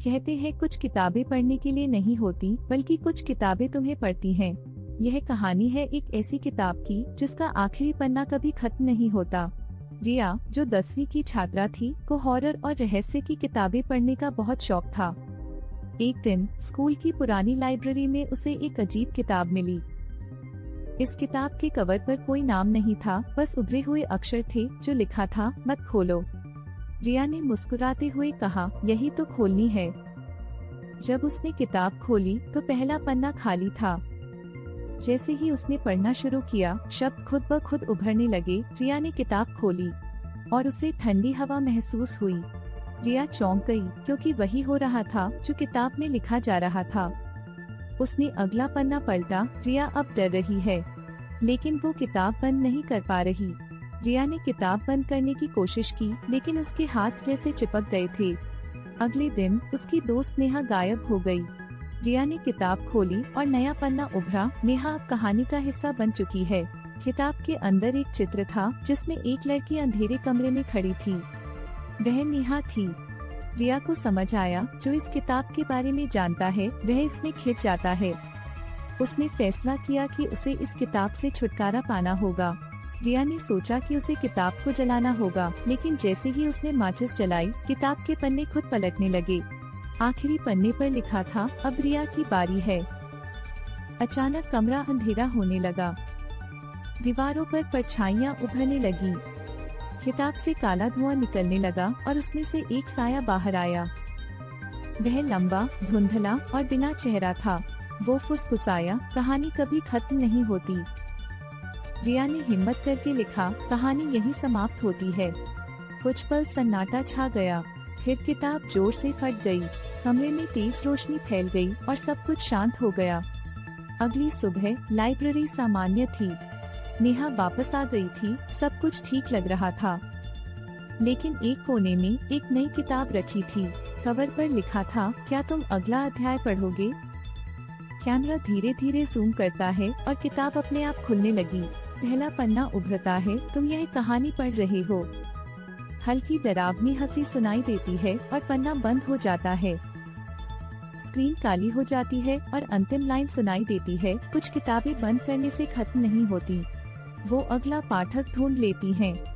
कहते हैं कुछ किताबें पढ़ने के लिए नहीं होती, बल्कि कुछ किताबें तुम्हें पढ़ती हैं। यह कहानी है एक ऐसी किताब की जिसका आखिरी पन्ना कभी खत्म नहीं होता। रिया, जो 10वीं की छात्रा थी, को हॉरर और रहस्य की किताबें पढ़ने का बहुत शौक था। एक दिन स्कूल की पुरानी लाइब्रेरी में उसे एक अजीब किताब मिली। इस किताब के कवर पर कोई नाम नहीं था, बस उभरे हुए अक्षर थे जो लिखा था, मत खोलो। रिया ने मुस्कुराते हुए कहा, यही तो खोलनी है। जब उसने किताब खोली तो पहला पन्ना खाली था। जैसे ही उसने पढ़ना शुरू किया, शब्द खुद ब खुद उभरने लगे। रिया ने किताब खोली और उसे ठंडी हवा महसूस हुई। रिया चौंक गई, क्योंकि वही हो रहा था जो किताब में लिखा जा रहा था। उसने अगला पन्ना पलटा। रिया अब डर रही है, लेकिन वो किताब बंद नहीं कर पा रही। रिया ने किताब बंद करने की कोशिश की, लेकिन उसके हाथ जैसे चिपक गए थे। अगले दिन उसकी दोस्त नेहा गायब हो गई। रिया ने किताब खोली और नया पन्ना उभरा। नेहा अब कहानी का हिस्सा बन चुकी है। किताब के अंदर एक चित्र था जिसमें एक लड़की अंधेरे कमरे में खड़ी थी। वह नेहा थी। रिया को समझ आया, जो इस किताब के बारे में जानता है वह इसमें खिंच जाता है। उसने फैसला किया कि उसे इस किताब से छुटकारा पाना होगा। रिया ने सोचा कि उसे किताब को जलाना होगा, लेकिन जैसे ही उसने माचिस जलाई, किताब के पन्ने खुद पलटने लगे। आखिरी पन्ने पर लिखा था, अब रिया की बारी है। अचानक कमरा अंधेरा होने लगा। दीवारों पर परछाइयां उभरने लगी। किताब से काला धुआं निकलने लगा और उसमें से एक साया बाहर आया। वह लंबा, धुंधला और बिना चेहरा था। वो फुसफुसाया, कहानी कभी खत्म नहीं होती। रिया ने हिम्मत करके लिखा, कहानी यहीं समाप्त होती है। कुछ पल सन्नाटा छा गया, फिर किताब जोर से फट गई। कमरे में तेज रोशनी फैल गई और सब कुछ शांत हो गया। अगली सुबह लाइब्रेरी सामान्य थी। नेहा वापस आ गई थी, सब कुछ ठीक लग रहा था। लेकिन एक कोने में एक नई किताब रखी थी। कवर पर लिखा था, क्या तुम अगला अध्याय पढ़ोगे? कैमरा धीरे धीरे जूम करता है और किताब अपने आप खुलने लगी। पहला पन्ना उभरता है, तुम यह कहानी पढ़ रहे हो। हल्की डरावनी हंसी सुनाई देती है और पन्ना बंद हो जाता है। स्क्रीन काली हो जाती है और अंतिम लाइन सुनाई देती है, कुछ किताबें बंद करने से खत्म नहीं होती, वो अगला पाठक ढूंढ लेती हैं।